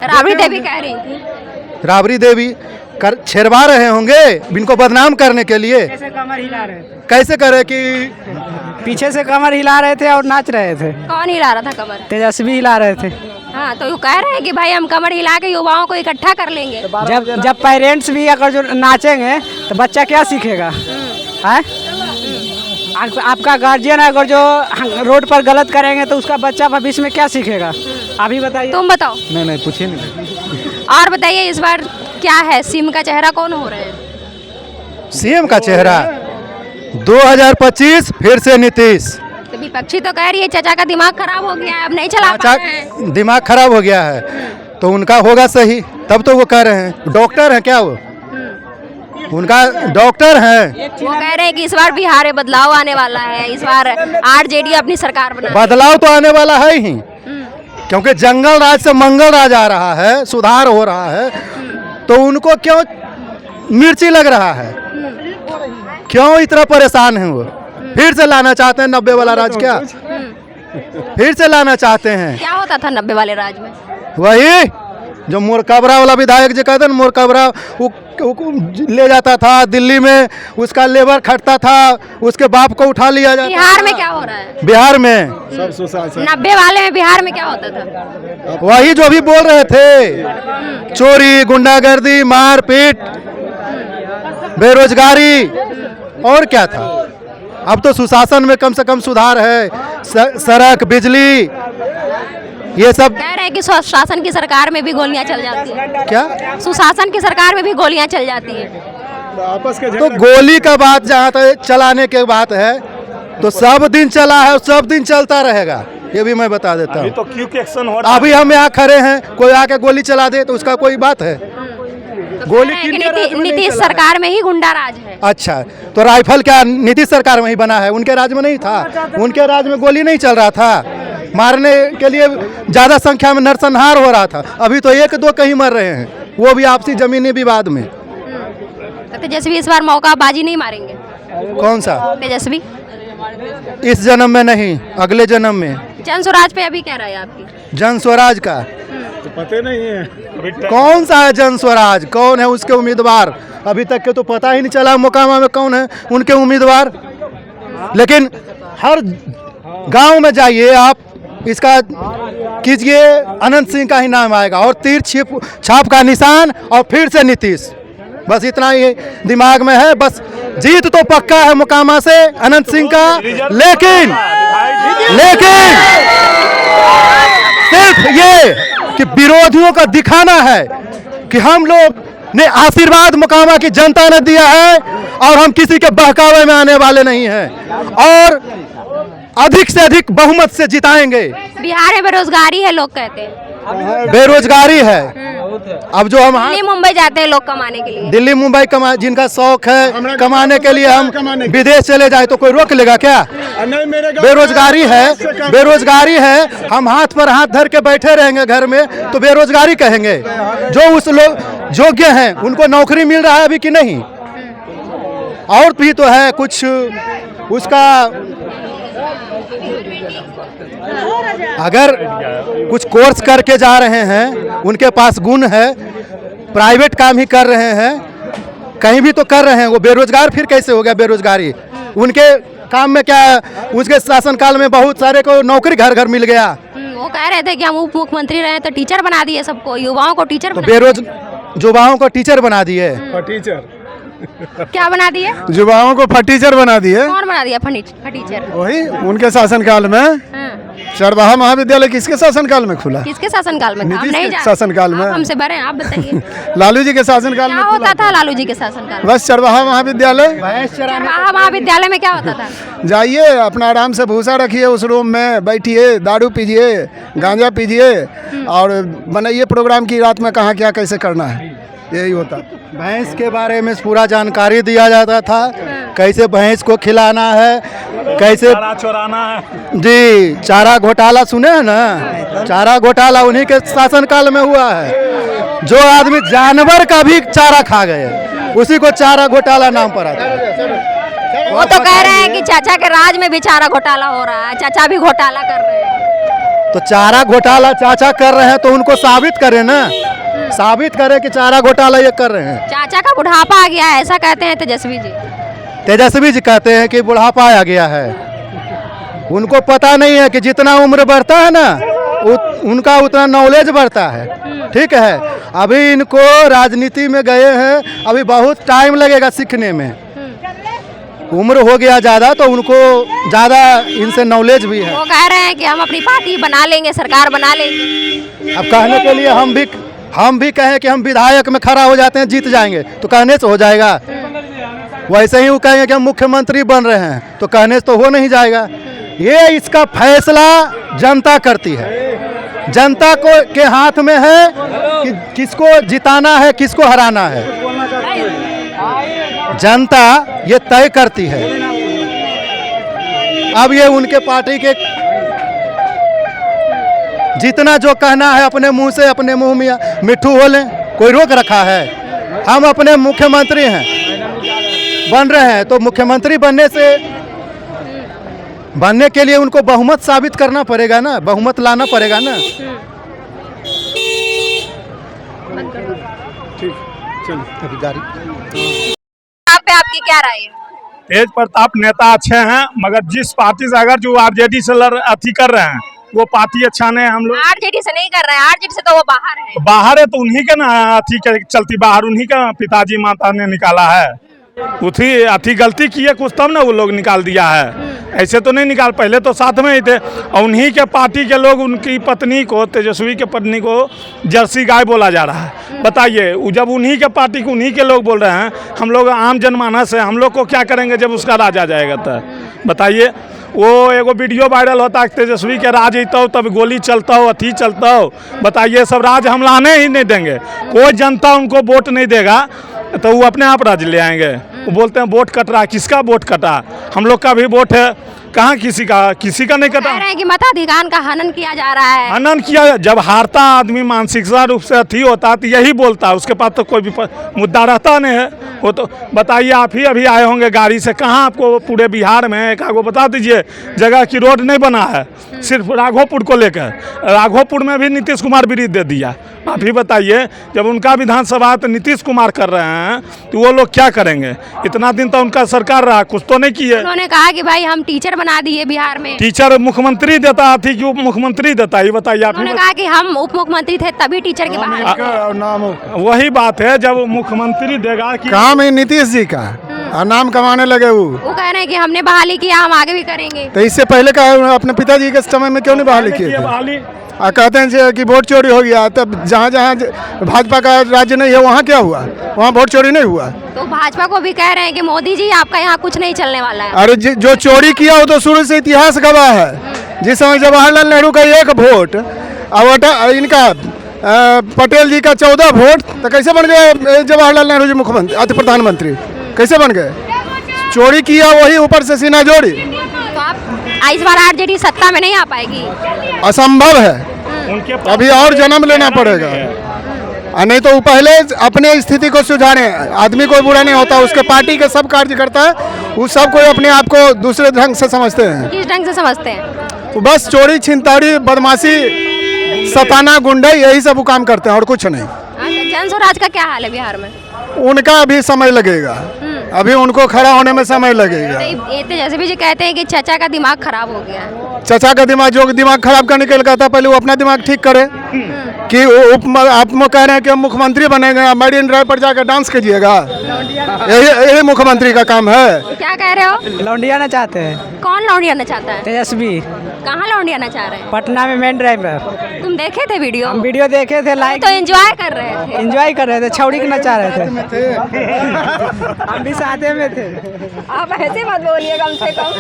राबड़ी देवी कह रही थी। राबड़ी देवी छेड़वा रहे होंगे इनको बदनाम करने के लिए। कैसे कमर हिला रहे थे, कैसे करे कि पीछे से कमर हिला रहे थे और नाच रहे थे। कौन हिला रहा था कमर? तेजस्वी हिला रहे थे। हाँ, तो वो कह रहे हैं कि भाई हम कमर हिला के युवाओं को इकट्ठा कर लेंगे। जब पेरेंट्स भी अगर जो नाचेंगे तो बच्चा क्या सीखेगा? हैं? आपका गार्जियन अगर जो रोड पर गलत करेंगे तो उसका बच्चा भविष्य में क्या सीखेगा? अभी बताइए। तुम बताओ। नहीं पूछिए नहीं। और बताइए इस बार क्या है, सीएम का चेहरा कौन हो रहे हैं? सीएम का चेहरा 2025 फिर से नीतीश। तो विपक्षी तो कह रही है चाचा का दिमाग खराब हो गया है, अब नहीं चला पा रहे हैं। दिमाग खराब हो गया है तो उनका होगा सही, तब तो वो कह रहे हैं। डॉक्टर हैं क्या वो? उनका डॉक्टर हैं। वो कह रहे हैं कि इस बार बिहार में बदलाव आने वाला है, इस बार आरजेडी अपनी सरकार बना। बदलाव तो आने वाला है ही, क्योंकि जंगल राज से मंगल राज आ रहा है, सुधार हो रहा है। तो उनको क्यों मिर्ची लग रहा है? क्यों इतना परेशान है वो? फिर से लाना चाहते हैं 90 वाला राज क्या? फिर से लाना चाहते हैं। क्या होता था 90 वाले राज में? वही जो मोरकबरा वाला विधायक जो कहते हैं, मोरकबरा वो ले जाता था दिल्ली में, उसका लेबर खटता था, उसके बाप को उठा लिया जाता। बिहार में क्या हो रहा है? बिहार में 90 वाले में बिहार में क्या होता था? वही जो भी बोल रहे थे, चोरी, गुंडागर्दी, मारपीट, बेरोजगारी, और क्या था। अब तो सुशासन में कम से कम सुधार है, सड़क, बिजली, ये सब। कह रहे हैं कि सुशासन की सरकार में भी गोलियां चल जाती है। क्या? सुशासन की सरकार में भी गोलियां चल जाती है। तो गोली का बात जहाँ तक चलाने के बात है तो सब दिन चला है और सब दिन चलता रहेगा, ये भी मैं बता देता हूँ। तो क्यों एक्शन हो रहा है? अभी हम यहाँ खड़े हैं, कोई आके गोली चला दे तो उसका कोई बात है? गोली नीतीश सरकार में ही गुंडा राज है। अच्छा, तो राइफल क्या नीतीश सरकार में ही बना है? उनके राज में नहीं था? उनके राज में गोली नहीं चल रहा था? मारने के लिए ज्यादा संख्या में नरसंहार हो रहा था। अभी तो 1-2 कहीं मर रहे हैं, वो भी आपसी जमीनी विवाद में। तेजस्वी इस बार मौका बाजी नहीं मारेंगे? कौन सा तेजस्वी? इस जन्म में नहीं, अगले जन्म में। जन स्वराज पे अभी क्या राय है आपकी? जन स्वराज का तो पता नहीं है कौन सा है जन स्वराज, कौन है उसके उम्मीदवार? अभी तक के तो पता ही नहीं चला मोकामा में कौन है उनके उम्मीदवार। लेकिन हर गांव में जाइए आप, इसका कीजिए, अनंत सिंह का ही नाम आएगा और तीर छाप का निशान, और फिर से नीतीश। बस इतना ही दिमाग में है। बस जीत तो पक्का है मोकामा से अनंत सिंह का, लेकिन सिर्फ ये कि विरोधियों का दिखाना है कि हम लोग ने आशीर्वाद मोकामा की जनता ने दिया है और हम किसी के बहकावे में आने वाले नहीं हैं और अधिक से अधिक बहुमत से जिताएंगे। बिहार में बेरोजगारी है, लोग कहते हैं। बेरोजगारी है। अब जो हम दिल्ली मुंबई जाते हैं लोग कमाने के लिए, दिल्ली मुंबई जिनका शौक है कमाने के लिए, हम विदेश चले जाए तो कोई रोक लेगा क्या? बेरोजगारी है, बेरोजगारी है। हम हाथ पर हाथ धर के बैठे रहेंगे घर में तो बेरोजगारी कहेंगे? जो उस लोग योग्य हैं उनको नौकरी मिल रहा है अभी कि नहीं? और भी तो है कुछ उसका, अगर कुछ कोर्स करके जा रहे हैं, उनके पास गुण है, प्राइवेट काम ही कर रहे हैं, कहीं भी तो कर रहे हैं, वो बेरोजगार फिर कैसे हो गया बेरोजगारी? उनके काम में क्या, उसके शासनकाल में बहुत सारे को नौकरी घर घर मिल गया। वो कह रहे थे कि हम उप मुख्यमंत्री रहे तो टीचर बना दिए सबको, युवाओं को टीचर युवाओं को टीचर बना दिए। क्या बना दिए? युवाओं को फटीचर बना दिए। कौन बना दिया फटीचर? वही उनके शासनकाल में। चरवाहा महाविद्यालय किसके शासनकाल में खुला? किसके शासनकाल में? नीतीश नहीं के शासनकाल में। हमसे बड़े हैं, आप बताइए। लालू जी के शासनकाल में क्या होता था लालू जी के शासनकाल में? बस चरवाहा महाविद्यालय। चरवाहा महाविद्यालय में क्या होता था? जाइए अपना आराम से भूसा रखिए, उस रूम में बैठिए, दारू पीजिए, गांजा पीजिए और बनाइए प्रोग्राम की रात में कहाँ क्या कैसे करना है, यही होता। भैंस के बारे में पूरा जानकारी दिया जाता था, कैसे भैंस को खिलाना है, कैसे चोराना है। जी, चारा घोटाला सुने हैं ना? चारा घोटाला उन्हीं के शासनकाल में हुआ है। जो आदमी जानवर का भी चारा खा गए, उसी को चारा घोटाला नाम पड़ा था। वो तो कह रहे हैं कि चाचा के राज में भी चारा घोटाला हो रहा है, चाचा भी घोटाला कर रहे हैं। तो चारा घोटाला चाचा कर रहे हैं तो उनको साबित करें ना, साबित करें कि चारा घोटाला ये कर रहे हैं। चाचा का बुढ़ापा आ गया है ऐसा कहते हैं तेजस्वी जी। तेजस्वी जी कहते हैं कि बुढ़ापा आ गया है। उनको पता नहीं है कि जितना उम्र बढ़ता है ना उनका उतना नॉलेज बढ़ता है। ठीक है, अभी इनको राजनीति में गए हैं, अभी बहुत टाइम लगेगा सीखने में। उम्र हो गया ज़्यादा तो उनको ज़्यादा इनसे नॉलेज भी है। वो कह रहे हैं कि हम अपनी पार्टी बना लेंगे, सरकार बना लेंगे। अब कहने के लिए हम भी कहें कि हम विधायक में खड़ा हो जाते हैं, जीत जाएंगे, तो कहने से हो जाएगा? वैसे ही वो कहेंगे कि हम मुख्यमंत्री बन रहे हैं तो कहने से तो हो नहीं जाएगा। ये इसका फैसला जनता करती है। जनता को के हाथ में है कि किसको जिताना है, किसको हराना है। जनता ये तय करती है। अब ये उनके पार्टी के जितना जो कहना है अपने मुंह से, अपने मुंह में मिट्ठू हो लें, कोई रोक रखा है? हम अपने मुख्यमंत्री हैं, बन रहे हैं, तो मुख्यमंत्री बनने के लिए उनको बहुमत साबित करना पड़ेगा ना, बहुमत लाना पड़ेगा ना। ठीक, चलिए। आप पे आपकी क्या राय है? तेज प्रताप नेता अच्छे हैं, मगर जिस पार्टी से अगर जो आरजेडी से अथी कर रहे हैं वो पार्टी अच्छा नहीं है। हम लोग आरजेडी से नहीं कर रहे हैं, आरजेडी से तो वो बाहर है। तो बाहर है तो उन्हीं के ना अथी के चलती बाहर, उन्हीं का पिताजी माता ने निकाला है। उठी अथी गलती की है कुछ तब ना वो लोग निकाल दिया है, ऐसे तो नहीं निकाल, पहले तो साथ में ही थे। और उन्हीं के पार्टी के लोग उनकी पत्नी को, तेजस्वी के पत्नी को जर्सी गाय बोला जा रहा है। बताइए, जब उन्हीं के पार्टी को उन्हीं के लोग बोल रहे हैं, हम लोग आम जनमानस है, हम लोग को क्या करेंगे जब उसका राज आ जाएगा? तो बताइए, वो एगो वीडियो वायरल होता है तेजस्वी के राज ही तो तब गोली चलता हो, अथी चलता हो। बताइए, सब राज हम लाने ही नहीं देंगे, कोई जनता उनको वोट नहीं देगा तो वो अपने आप राज ले आएंगे। वो बोलते हैं वोट कट रहा, किसका वोट कटा? हम लोग का भी वोट है, कहाँ किसी का नहीं कटा। कह रहे हैं कि मताधिकार का हनन किया जा रहा है। हनन किया, जब हारता आदमी मानसिकता रूप से अथी होता है तो यही बोलता है, उसके पास तो कोई भी मुद्दा रहता नहीं है। वो तो बताइए, आप ही अभी आए होंगे गाड़ी से, कहाँ आपको पूरे बिहार में एक आगो बता दीजिए जगह की रोड नहीं बना है, सिर्फ राघोपुर को लेकर। राघोपुर में भी नीतीश कुमार ब्रिज दे दिया। आप ही बताइए, जब उनका विधानसभा तो नीतीश कुमार कर रहे हैं तो वो लोग क्या करेंगे? इतना दिन तो उनका सरकार रहा, कुछ तो नहीं किए। उन्होंने कहा कि भाई हम टीचर बना दिए बिहार में। टीचर मुख्यमंत्री देता थी कि उप मुख्यमंत्री देता? ये बताइए आप। उन्होंने कहा कि हम उप मुख्यमंत्री थे तभी टीचर के बाहर। वही बात है, जब मुख्यमंत्री देगा कि काम है नीतीश जी का और नाम कमाने लगे वो कह रहे हैं कि हमने बहाली किया, हम आगे भी करेंगे। तो इससे पहले का अपने पिताजी के समय में क्यों नहीं बहाली किए? बहाली कहते हैं कि वोट चोरी हो गया, तब जहाँ जहाँ भाजपा का राज्य नहीं है वहाँ क्या हुआ? वहाँ वोट चोरी नहीं हुआ। तो भाजपा को भी कह रहे हैं कि मोदी जी आपका यहाँ कुछ नहीं चलने वाला है। अरे जो चोरी किया वो तो शुरू से इतिहास गवाह है। जिस समय जवाहरलाल नेहरू का 1 वोट और इनका पटेल जी का 14 वोट, तो कैसे बन गए जवाहरलाल नेहरू जी मुख्यमंत्री प्रधानमंत्री? कैसे बन गए? चोरी किया, वही ऊपर से सीना जोड़ी। तो आप इस बार आरजेडी सत्ता में नहीं आ पाएगी? असंभव है, उनके अभी और जन्म लेना पड़ेगा। नहीं तो वो पहले अपने स्थिति को सुधारे। आदमी कोई बुरा नहीं होता, उसके पार्टी के सब कार्यकर्ता है, वो सब कोई अपने आप को दूसरे ढंग से समझते हैं। किस ढंग से समझते हैं? तो बस चोरी छिनताड़ी बदमाशी सताना गुंडा यही सब वो काम करते हैं और कुछ नहीं। जन स्वराज का क्या हाल है बिहार में? उनका अभी समय लगेगा, अभी उनको खड़ा होने में समय लगेगा। ये तेजस्वी जी कहते हैं कि चाचा का दिमाग खराब हो गया है। चाचा का दिमाग, जो दिमाग खराब करने के लिए कहता पहले वो अपना दिमाग ठीक करे। कि आप कह रहे हैं कि हम मुख्यमंत्री बनेंगे, मरीन ड्राइव पर जाकर डांस कीजिएगा, यही मुख्यमंत्री का काम है। क्या कह रहे हो? लौंडियाना चाहते हैं। कौन लौंडियाना चाहता है? तेजस्वी। कहाँ लौंडियाना चाह रहे हैं? पटना में मेन ड्राइव पर। तुम देखे थे वीडियो? हम वीडियो देखे थे, लाइक तो एंजॉय कर रहे थे। एंजॉय कर रहे थे, छौड़ी के नचा रहे थे। हम भी साथे में थे। आप ऐसे मत बोलिए कम से कम।